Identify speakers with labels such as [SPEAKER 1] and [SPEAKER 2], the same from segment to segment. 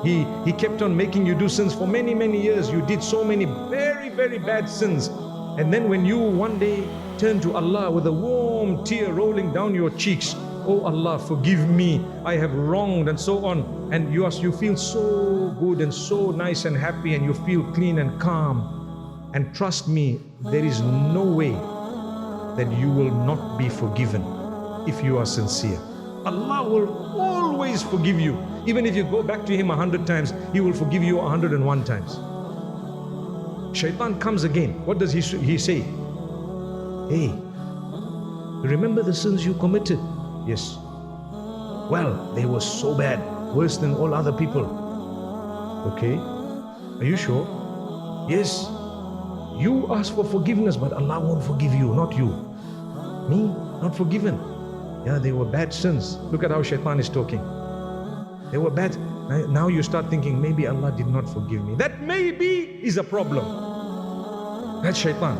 [SPEAKER 1] He kept on making you do sins for many, many years. You did so many very, very bad sins. And then when you one day turn to Allah with a warm tear rolling down your cheeks, oh Allah, forgive me, I have wronged, and so on. And you feel so good and so nice and happy, and you feel clean and calm. And trust me, there is no way that you will not be forgiven if you are sincere. Allah will always forgive you. Even if you go back to Him 100 times, He will forgive you 101 times. Shaytan comes again. What does he say? Hey, remember the sins you committed? Yes. Well, they were so bad, worse than all other people. Okay, are you sure? Yes. You ask for forgiveness, but Allah won't forgive you, not you. Me, not forgiven. Yeah, they were bad sins. Look at how Shaitan is talking. They were bad. Now you start thinking, maybe Allah did not forgive me. That maybe is a problem. That's Shaitan.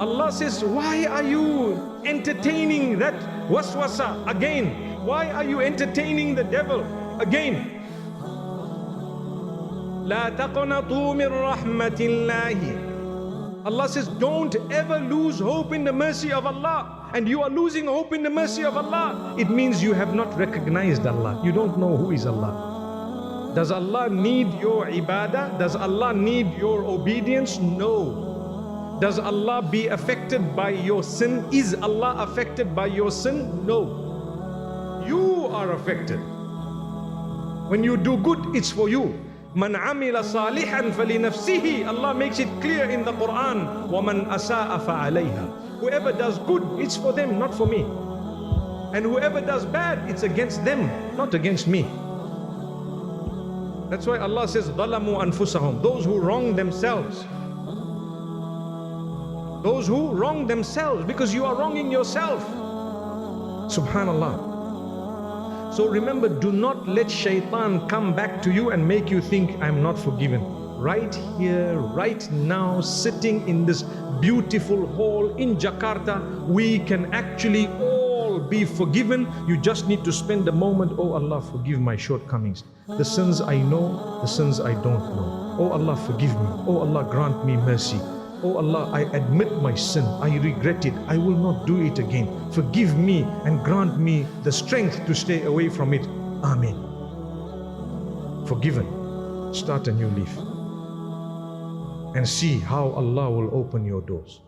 [SPEAKER 1] Allah says, why are you entertaining that waswasa again? Why are you entertaining the devil again? لا تقنطوا من رحمة الله. Allah says, don't ever lose hope in the mercy of Allah. And you are losing hope in the mercy of Allah. It means you have not recognized Allah. You don't know who is Allah. Does Allah need your ibadah? Does Allah need your obedience? No. Does Allah be affected by your sin? Is Allah affected by your sin? No. You are affected. When you do good, it's for you. Man amila salihan falinafsihi. Allah makes it clear in the Quran. وَمَنْ أَسَاءَ فَعَلَيْهَا. Whoever does good, it's for them, not for me. And whoever does bad, it's against them, not against me. That's why Allah says, ظَلَمُوا أَنفُسَهُمْ. Those who wrong themselves. Those who wrong themselves, because you are wronging yourself. Subhanallah. So remember, do not let shaitan come back to you and make you think, I'm not forgiven. Right here, right now, sitting in this beautiful hall in Jakarta, we can actually all be forgiven. You just need to spend a moment, oh Allah, forgive my shortcomings. The sins I know, the sins I don't know. Oh Allah, forgive me. Oh Allah, grant me mercy. Oh Allah, I admit my sin. I regret it. I will not do it again. Forgive me and grant me the strength to stay away from it. Amen. Forgiven. Start a new leaf. And see how Allah will open your doors.